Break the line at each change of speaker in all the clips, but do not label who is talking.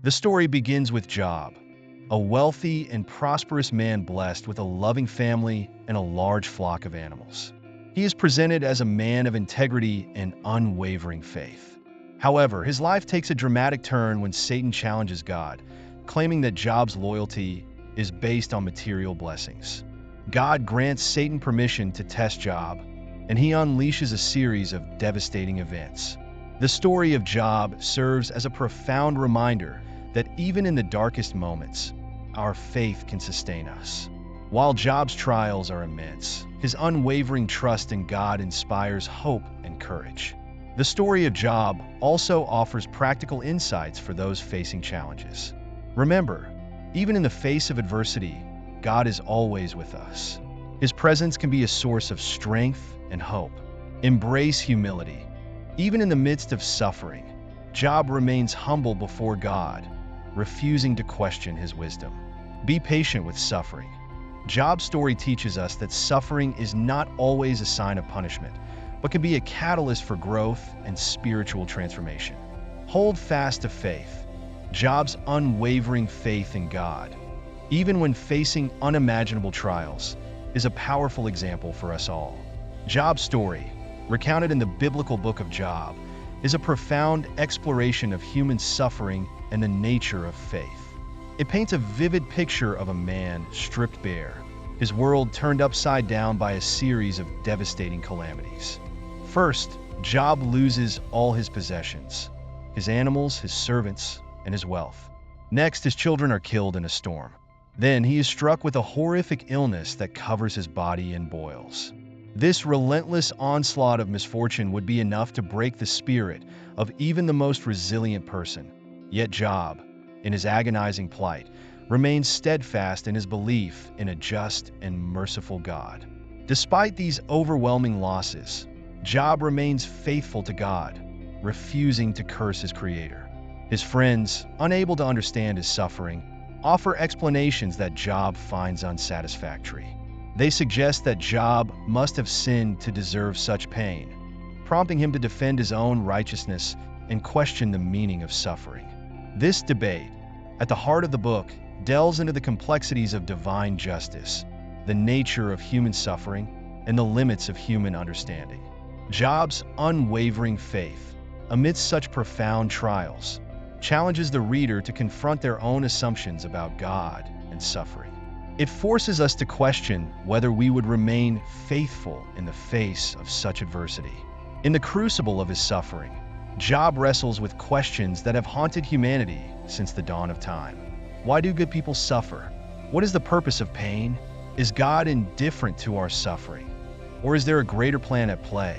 The story begins with Job, a wealthy and prosperous man blessed with a loving family and a large flock of animals. He is presented as a man of integrity and unwavering faith. However, his life takes a dramatic turn when Satan challenges God, claiming that Job's loyalty is based on material blessings. God grants Satan permission to test Job, and he unleashes a series of devastating events. The story of Job serves as a profound reminder that even in the darkest moments, our faith can sustain us. While Job's trials are immense, his unwavering trust in God inspires hope and courage. The story of Job also offers practical insights for those facing challenges. Remember, even in the face of adversity, God is always with us. His presence can be a source of strength and hope. Embrace humility. Even in the midst of suffering, Job remains humble before God, refusing to question his wisdom. Be patient with suffering. Job's story teaches us that suffering is not always a sign of punishment, but can be a catalyst for growth and spiritual transformation. Hold fast to faith. Job's unwavering faith in God, even when facing unimaginable trials, is a powerful example for us all. Job's story, recounted in the biblical book of Job, is a profound exploration of human suffering and the nature of faith. It paints a vivid picture of a man stripped bare, his world turned upside down by a series of devastating calamities. First, Job loses all his possessions, his animals, his servants, and his wealth. Next, his children are killed in a storm. Then he is struck with a horrific illness that covers his body in boils. This relentless onslaught of misfortune would be enough to break the spirit of even the most resilient person. Yet Job, in his agonizing plight, remains steadfast in his belief in a just and merciful God. Despite these overwhelming losses, Job remains faithful to God, refusing to curse his Creator. His friends, unable to understand his suffering, offer explanations that Job finds unsatisfactory. They suggest that Job must have sinned to deserve such pain, prompting him to defend his own righteousness and question the meaning of suffering. This debate, at the heart of the book, delves into the complexities of divine justice, the nature of human suffering, and the limits of human understanding. Job's unwavering faith, amidst such profound trials, challenges the reader to confront their own assumptions about God and suffering. It forces us to question whether we would remain faithful in the face of such adversity. In the crucible of his suffering, Job wrestles with questions that have haunted humanity since the dawn of time. Why do good people suffer? What is the purpose of pain? Is God indifferent to our suffering? Or is there a greater plan at play?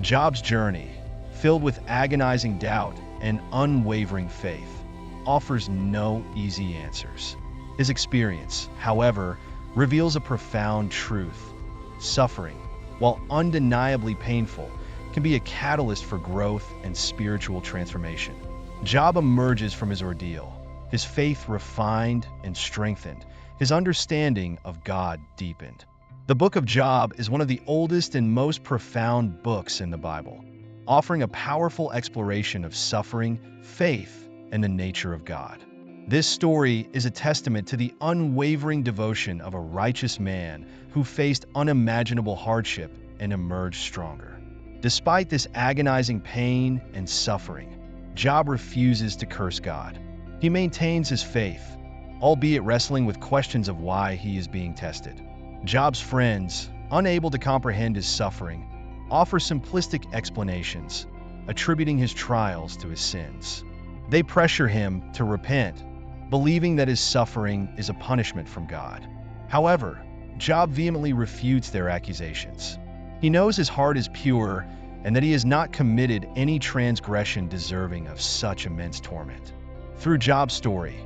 Job's journey, filled with agonizing doubt and unwavering faith, offers no easy answers. His experience, however, reveals a profound truth. Suffering, while undeniably painful, can be a catalyst for growth and spiritual transformation. Job emerges from his ordeal, his faith refined and strengthened, his understanding of God deepened. The book of Job is one of the oldest and most profound books in the Bible, offering a powerful exploration of suffering, faith, and the nature of God. This story is a testament to the unwavering devotion of a righteous man who faced unimaginable hardship and emerged stronger. Despite this agonizing pain and suffering, Job refuses to curse God. He maintains his faith, albeit wrestling with questions of why he is being tested. Job's friends, unable to comprehend his suffering, offer simplistic explanations, attributing his trials to his sins. They pressure him to repent, believing that his suffering is a punishment from God. However, Job vehemently refutes their accusations. He knows his heart is pure and that he has not committed any transgression deserving of such immense torment. Through Job's story,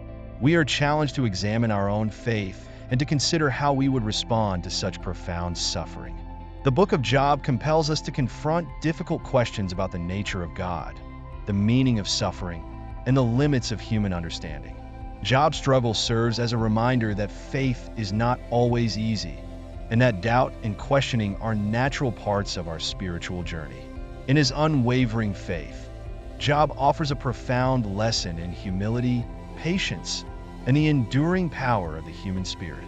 we are challenged to examine our own faith and to consider how we would respond to such profound suffering. The book of Job compels us to confront difficult questions about the nature of God, the meaning of suffering, and the limits of human understanding. Job's struggle serves as a reminder that faith is not always easy, and that doubt and questioning are natural parts of our spiritual journey. In his unwavering faith, Job offers a profound lesson in humility, patience, and the enduring power of the human spirit.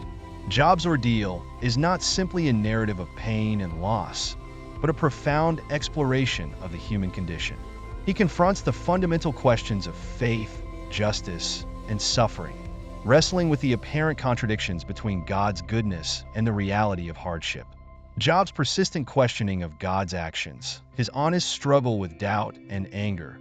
Job's ordeal is not simply a narrative of pain and loss, but a profound exploration of the human condition. He confronts the fundamental questions of faith, justice, and suffering, wrestling with the apparent contradictions between God's goodness and the reality of hardship. Job's persistent questioning of God's actions, his honest struggle with doubt and anger,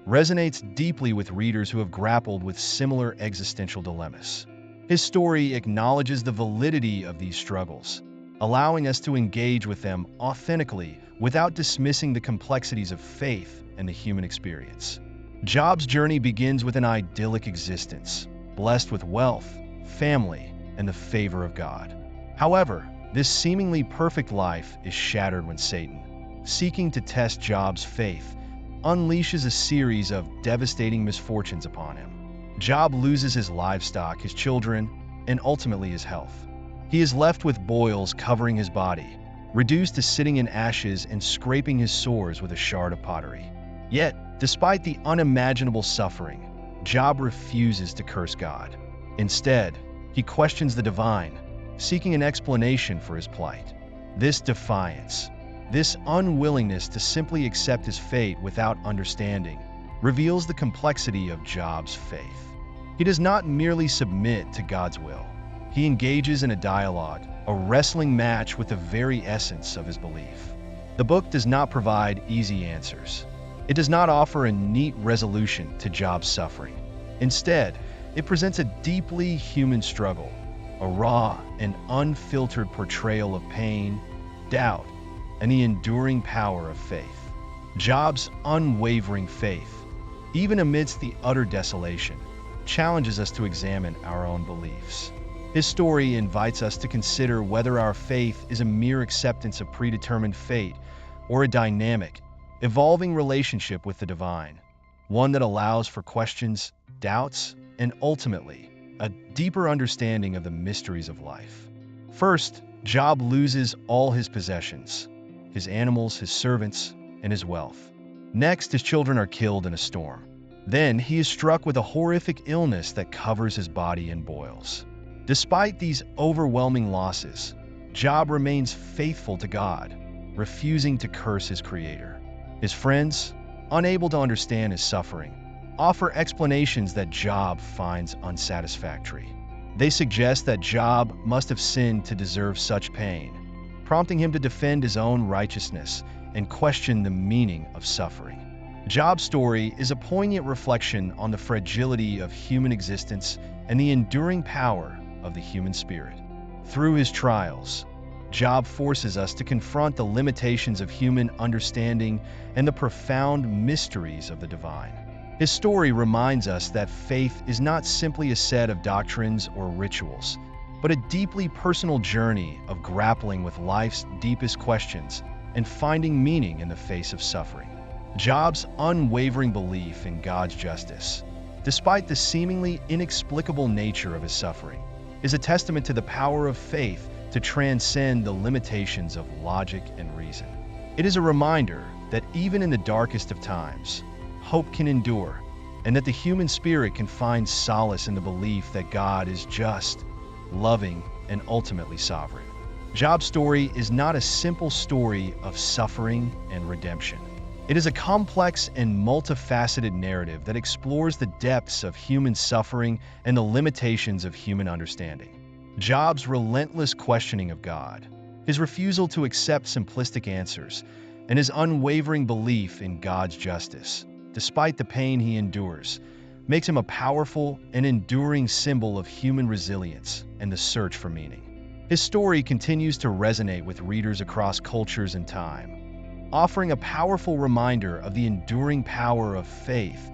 resonates deeply with readers who have grappled with similar existential dilemmas. His story acknowledges the validity of these struggles, allowing us to engage with them authentically without dismissing the complexities of faith and the human experience. Job's journey begins with an idyllic existence, blessed with wealth, family, and the favor of God. However, this seemingly perfect life is shattered when Satan, seeking to test Job's faith, unleashes a series of devastating misfortunes upon him. Job loses his livestock, his children, and ultimately his health. He is left with boils covering his body, reduced to sitting in ashes and scraping his sores with a shard of pottery. Yet, despite the unimaginable suffering, Job refuses to curse God. Instead, he questions the divine, seeking an explanation for his plight. This defiance, this unwillingness to simply accept his fate without understanding, reveals the complexity of Job's faith. He does not merely submit to God's will. He engages in a dialogue, a wrestling match with the very essence of his belief. The book does not provide easy answers. It does not offer a neat resolution to Job's suffering. Instead, it presents a deeply human struggle, a raw and unfiltered portrayal of pain, doubt, and the enduring power of faith. Job's unwavering faith, even amidst the utter desolation, challenges us to examine our own beliefs. His story invites us to consider whether our faith is a mere acceptance of predetermined fate or a dynamic, evolving relationship with the divine, one that allows for questions, doubts, and ultimately, a deeper understanding of the mysteries of life. First, Job loses all his possessions, his animals, his servants, and his wealth. Next, his children are killed in a storm. Then he is struck with a horrific illness that covers his body in boils. Despite these overwhelming losses, Job remains faithful to God, refusing to curse his creator. His friends, unable to understand his suffering, offer explanations that Job finds unsatisfactory. They suggest that Job must have sinned to deserve such pain, prompting him to defend his own righteousness and question the meaning of suffering. Job's story is a poignant reflection on the fragility of human existence and the enduring power of the human spirit. Through his trials, Job forces us to confront the limitations of human understanding and the profound mysteries of the divine. His story reminds us that faith is not simply a set of doctrines or rituals, but a deeply personal journey of grappling with life's deepest questions and finding meaning in the face of suffering. Job's unwavering belief in God's justice, despite the seemingly inexplicable nature of his suffering, is a testament to the power of faith to transcend the limitations of logic and reason. It is a reminder that even in the darkest of times, hope can endure, and that the human spirit can find solace in the belief that God is just, loving, and ultimately sovereign. Job's story is not a simple story of suffering and redemption. It is a complex and multifaceted narrative that explores the depths of human suffering and the limitations of human understanding. Job's relentless questioning of God, his refusal to accept simplistic answers, and his unwavering belief in God's justice, despite the pain he endures, makes him a powerful and enduring symbol of human resilience and the search for meaning. His story continues to resonate with readers across cultures and time, offering a powerful reminder of the enduring power of faith,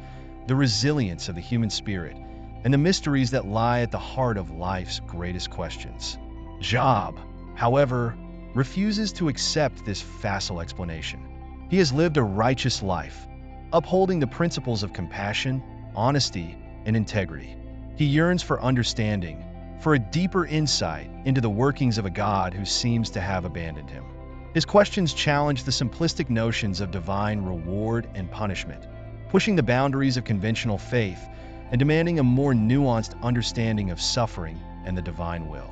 the resilience of the human spirit, and the mysteries that lie at the heart of life's greatest questions. Job, however, refuses to accept this facile explanation. He has lived a righteous life, upholding the principles of compassion, honesty, and integrity. He yearns for understanding, for a deeper insight into the workings of a God who seems to have abandoned him. His questions challenge the simplistic notions of divine reward and punishment, pushing the boundaries of conventional faith and demanding a more nuanced understanding of suffering and the divine will.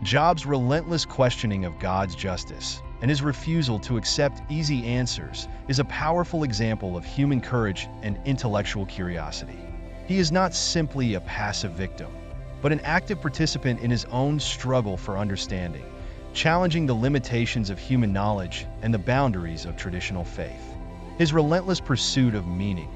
Job's relentless questioning of God's justice and his refusal to accept easy answers is a powerful example of human courage and intellectual curiosity. He is not simply a passive victim, but an active participant in his own struggle for understanding, challenging the limitations of human knowledge and the boundaries of traditional faith. His relentless pursuit of meaning,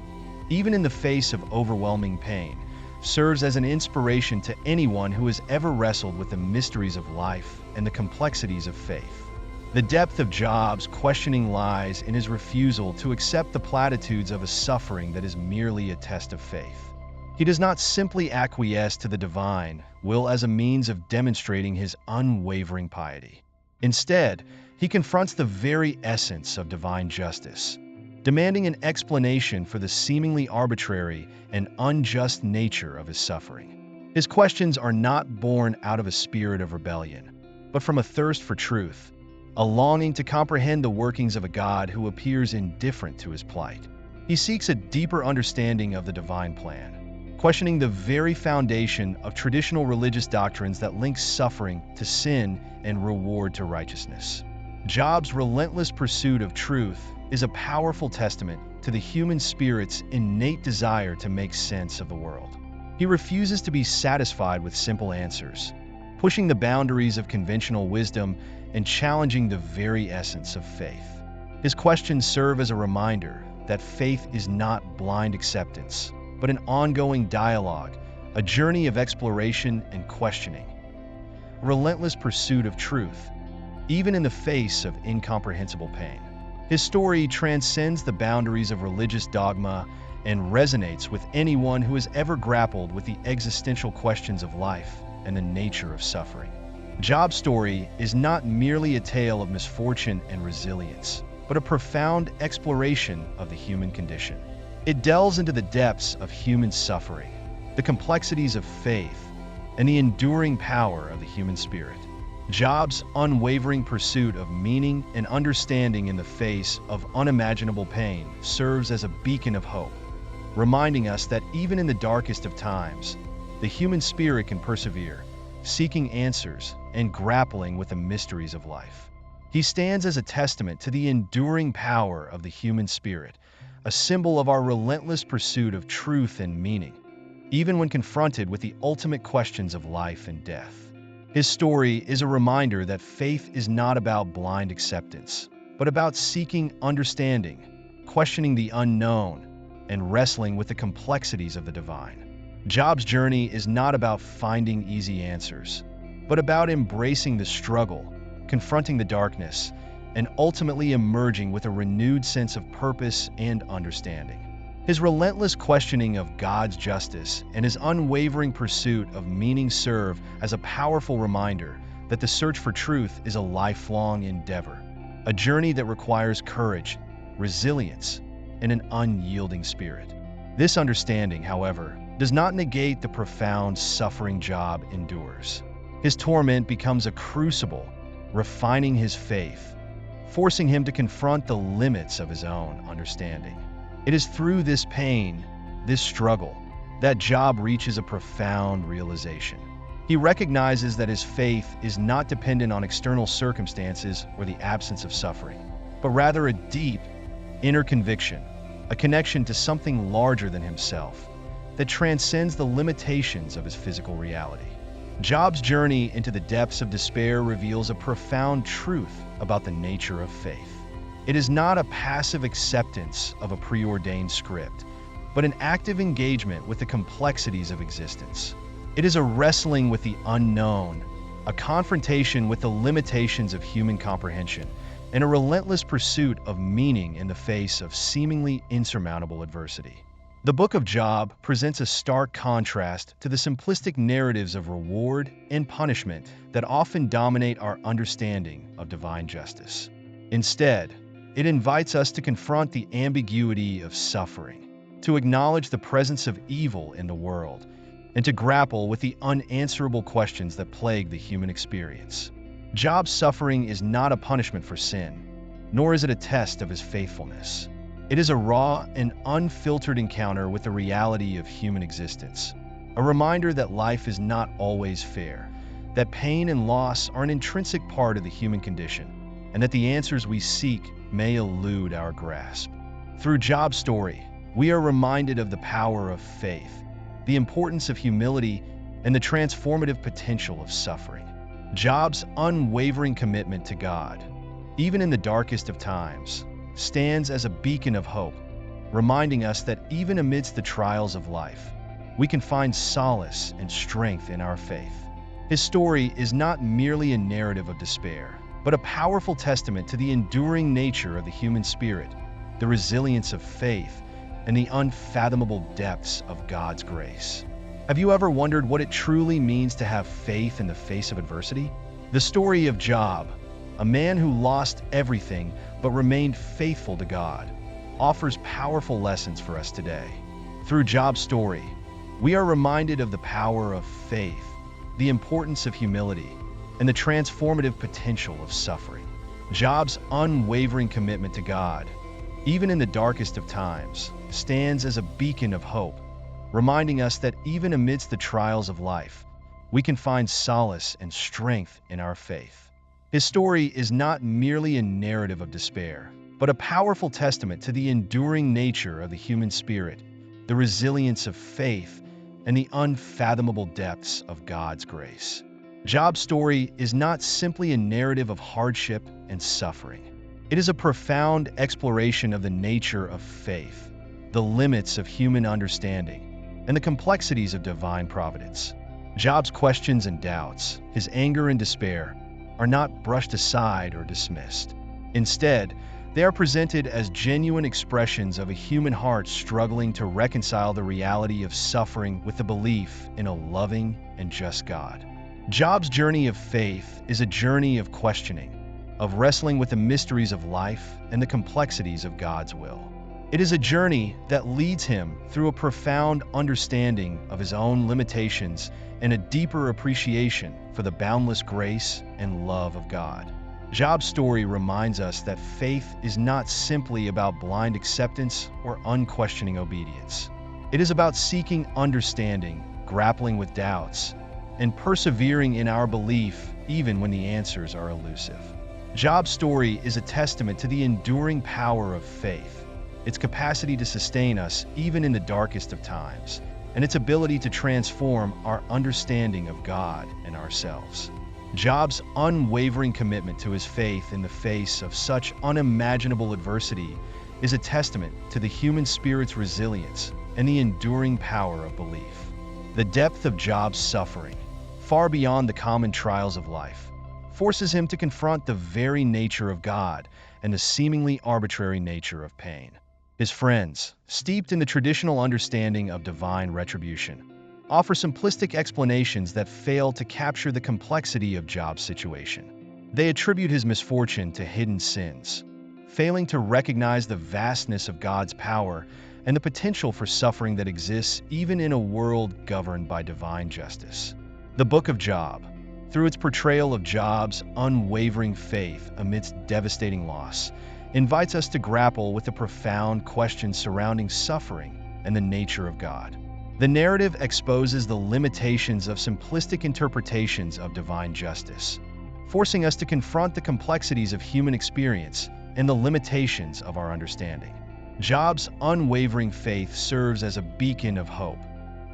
even in the face of overwhelming pain, serves as an inspiration to anyone who has ever wrestled with the mysteries of life and the complexities of faith. The depth of Job's questioning lies in his refusal to accept the platitudes of a suffering that is merely a test of faith. He does not simply acquiesce to the divine will as a means of demonstrating his unwavering piety. Instead, he confronts the very essence of divine justice, demanding an explanation for the seemingly arbitrary and unjust nature of his suffering. His questions are not born out of a spirit of rebellion, but from a thirst for truth, a longing to comprehend the workings of a God who appears indifferent to his plight. He seeks a deeper understanding of the divine plan, questioning the very foundation of traditional religious doctrines that link suffering to sin and reward to righteousness. Job's relentless pursuit of truth is a powerful testament to the human spirit's innate desire to make sense of the world. He refuses to be satisfied with simple answers, pushing the boundaries of conventional wisdom and challenging the very essence of faith. His questions serve as a reminder that faith is not blind acceptance, but an ongoing dialogue, a journey of exploration and questioning. Relentless pursuit of truth, even in the face of incomprehensible pain. His story transcends the boundaries of religious dogma and resonates with anyone who has ever grappled with the existential questions of life and the nature of suffering. Job's story is not merely a tale of misfortune and resilience, but a profound exploration of the human condition. It delves into the depths of human suffering, the complexities of faith, and the enduring power of the human spirit. Job's unwavering pursuit of meaning and understanding in the face of unimaginable pain serves as a beacon of hope, reminding us that even in the darkest of times, the human spirit can persevere, seeking answers and grappling with the mysteries of life. He stands as a testament to the enduring power of the human spirit, a symbol of our relentless pursuit of truth and meaning, even when confronted with the ultimate questions of life and death. His story is a reminder that faith is not about blind acceptance, but about seeking understanding, questioning the unknown, and wrestling with the complexities of the divine. Job's journey is not about finding easy answers, but about embracing the struggle, confronting the darkness, and ultimately emerging with a renewed sense of purpose and understanding. His relentless questioning of God's justice and his unwavering pursuit of meaning serve as a powerful reminder that the search for truth is a lifelong endeavor, a journey that requires courage, resilience, and an unyielding spirit. This understanding, however, does not negate the profound suffering Job endures. His torment becomes a crucible, refining his faith, forcing him to confront the limits of his own understanding. It is through this pain, this struggle, that Job reaches a profound realization. He recognizes that his faith is not dependent on external circumstances or the absence of suffering, but rather a deep, inner conviction, a connection to something larger than himself, that transcends the limitations of his physical reality. Job's journey into the depths of despair reveals a profound truth about the nature of faith. It is not a passive acceptance of a preordained script, but an active engagement with the complexities of existence. It is a wrestling with the unknown, a confrontation with the limitations of human comprehension, and a relentless pursuit of meaning in the face of seemingly insurmountable adversity. The Book of Job presents a stark contrast to the simplistic narratives of reward and punishment that often dominate our understanding of divine justice. Instead, it invites us to confront the ambiguity of suffering, to acknowledge the presence of evil in the world, and to grapple with the unanswerable questions that plague the human experience. Job's suffering is not a punishment for sin, nor is it a test of his faithfulness. It is a raw and unfiltered encounter with the reality of human existence, a reminder that life is not always fair, that pain and loss are an intrinsic part of the human condition, and that the answers we seek may elude our grasp. Through Job's story, we are reminded of the power of faith, the importance of humility, and the transformative potential of suffering. Job's unwavering commitment to God, even in the darkest of times, stands as a beacon of hope, reminding us that even amidst the trials of life, we can find solace and strength in our faith. His story is not merely a narrative of despair, but a powerful testament to the enduring nature of the human spirit, the resilience of faith, and the unfathomable depths of God's grace. Have you ever wondered what it truly means to have faith in the face of adversity? The story of Job, a man who lost everything but remained faithful to God, offers powerful lessons for us today. Through Job's story, we are reminded of the power of faith, the importance of humility, and the transformative potential of suffering. Job's unwavering commitment to God, even in the darkest of times, stands as a beacon of hope, reminding us that even amidst the trials of life, we can find solace and strength in our faith. His story is not merely a narrative of despair, but a powerful testament to the enduring nature of the human spirit, the resilience of faith, and the unfathomable depths of God's grace. Job's story is not simply a narrative of hardship and suffering. It is a profound exploration of the nature of faith, the limits of human understanding, and the complexities of divine providence. Job's questions and doubts, his anger and despair, are not brushed aside or dismissed. Instead, they are presented as genuine expressions of a human heart struggling to reconcile the reality of suffering with the belief in a loving and just God. Job's journey of faith is a journey of questioning, of wrestling with the mysteries of life and the complexities of God's will. It is a journey that leads him through a profound understanding of his own limitations and a deeper appreciation for the boundless grace and love of God. Job's story reminds us that faith is not simply about blind acceptance or unquestioning obedience. It is about seeking understanding, grappling with doubts, and persevering in our belief even when the answers are elusive. Job's story is a testament to the enduring power of faith, its capacity to sustain us even in the darkest of times, and its ability to transform our understanding of God and ourselves. Job's unwavering commitment to his faith in the face of such unimaginable adversity is a testament to the human spirit's resilience and the enduring power of belief. The depth of Job's suffering, far beyond the common trials of life, forces him to confront the very nature of God and the seemingly arbitrary nature of pain. His friends, steeped in the traditional understanding of divine retribution, offer simplistic explanations that fail to capture the complexity of Job's situation. They attribute his misfortune to hidden sins, failing to recognize the vastness of God's power and the potential for suffering that exists even in a world governed by divine justice. The Book of Job, through its portrayal of Job's unwavering faith amidst devastating loss, invites us to grapple with the profound questions surrounding suffering and the nature of God. The narrative exposes the limitations of simplistic interpretations of divine justice, forcing us to confront the complexities of human experience and the limitations of our understanding. Job's unwavering faith serves as a beacon of hope,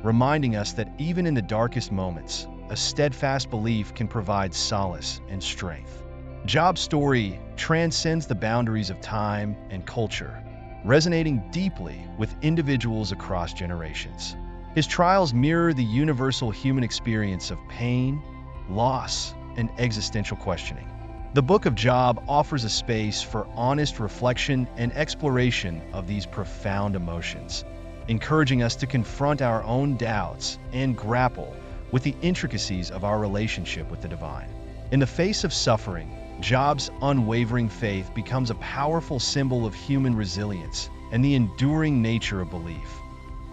reminding us that even in the darkest moments, a steadfast belief can provide solace and strength. Job's story transcends the boundaries of time and culture, resonating deeply with individuals across generations. His trials mirror the universal human experience of pain, loss, and existential questioning. The Book of Job offers a space for honest reflection and exploration of these profound emotions, encouraging us to confront our own doubts and grapple with the intricacies of our relationship with the divine. In the face of suffering, Job's unwavering faith becomes a powerful symbol of human resilience and the enduring nature of belief,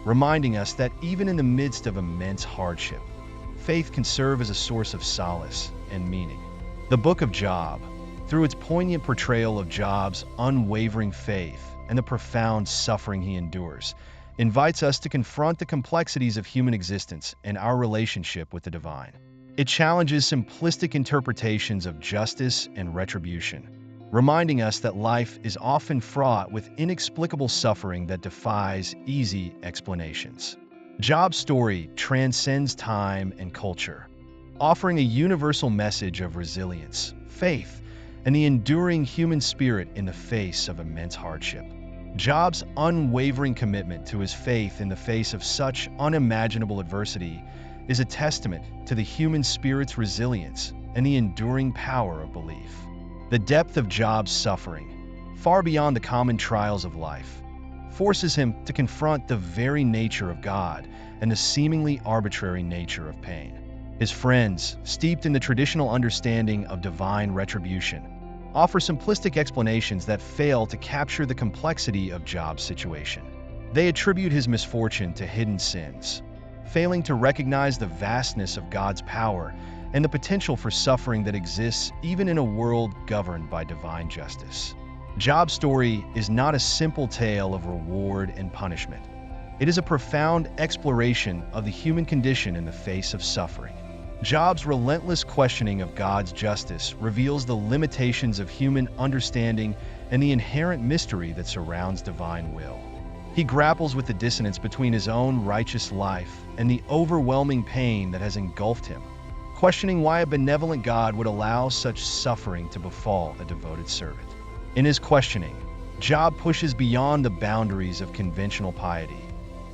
reminding us that even in the midst of immense hardship, faith can serve as a source of solace and meaning. The Book of Job, through its poignant portrayal of Job's unwavering faith and the profound suffering he endures, invites us to confront the complexities of human existence and our relationship with the divine. It challenges simplistic interpretations of justice and retribution, reminding us that life is often fraught with inexplicable suffering that defies easy explanations. Job's story transcends time and culture, offering a universal message of resilience, faith, and the enduring human spirit in the face of immense hardship. Job's unwavering commitment to his faith in the face of such unimaginable adversity is a testament to the human spirit's resilience and the enduring power of belief. The depth of Job's suffering, far beyond the common trials of life, forces him to confront the very nature of God and the seemingly arbitrary nature of pain. His friends, steeped in the traditional understanding of divine retribution, offer simplistic explanations that fail to capture the complexity of Job's situation. They attribute his misfortune to hidden sins, failing to recognize the vastness of God's power and the potential for suffering that exists even in a world governed by divine justice. Job's story is not a simple tale of reward and punishment. It is a profound exploration of the human condition in the face of suffering. Job's relentless questioning of God's justice reveals the limitations of human understanding and the inherent mystery that surrounds divine will. He grapples with the dissonance between his own righteous life and the overwhelming pain that has engulfed him, questioning why a benevolent God would allow such suffering to befall a devoted servant. In his questioning, Job pushes beyond the boundaries of conventional piety,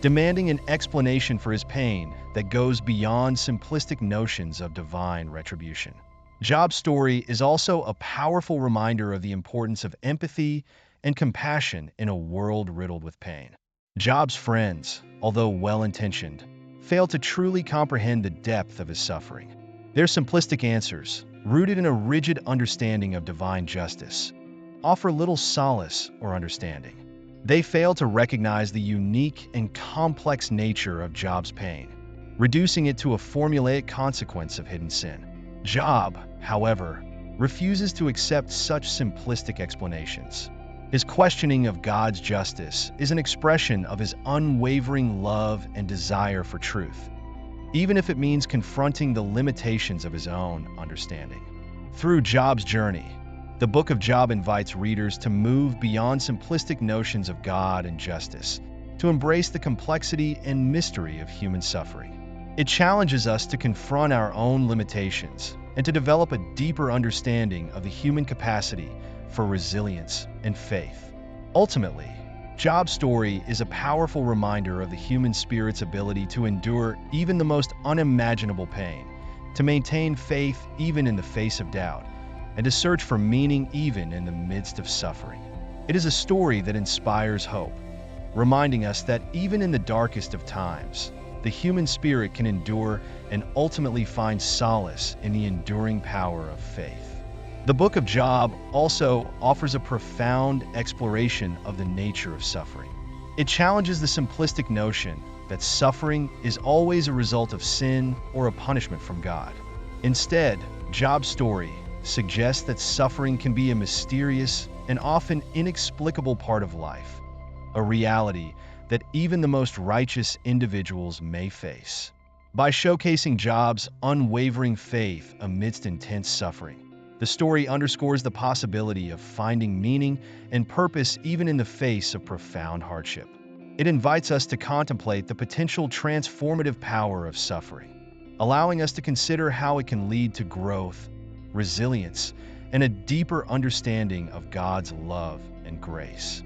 demanding an explanation for his pain that goes beyond simplistic notions of divine retribution. Job's story is also a powerful reminder of the importance of empathy and compassion in a world riddled with pain. Job's friends, although well-intentioned, fail to truly comprehend the depth of his suffering. Their simplistic answers, rooted in a rigid understanding of divine justice, offer little solace or understanding. They fail to recognize the unique and complex nature of Job's pain, reducing it to a formulaic consequence of hidden sin. Job, however, refuses to accept such simplistic explanations. His questioning of God's justice is an expression of his unwavering love and desire for truth, even if it means confronting the limitations of his own understanding. Through Job's journey, the Book of Job invites readers to move beyond simplistic notions of God and justice, to embrace the complexity and mystery of human suffering. It challenges us to confront our own limitations and to develop a deeper understanding of the human capacity for resilience and faith. Ultimately, Job's story is a powerful reminder of the human spirit's ability to endure even the most unimaginable pain, to maintain faith even in the face of doubt, and to search for meaning even in the midst of suffering. It is a story that inspires hope, reminding us that even in the darkest of times, the human spirit can endure and ultimately find solace in the enduring power of faith. The Book of Job also offers a profound exploration of the nature of suffering. It challenges the simplistic notion that suffering is always a result of sin or a punishment from God. Instead, Job's story suggests that suffering can be a mysterious and often inexplicable part of life, a reality that even the most righteous individuals may face. By showcasing Job's unwavering faith amidst intense suffering, the story underscores the possibility of finding meaning and purpose even in the face of profound hardship. It invites us to contemplate the potential transformative power of suffering, allowing us to consider how it can lead to growth, resilience, and a deeper understanding of God's love and grace.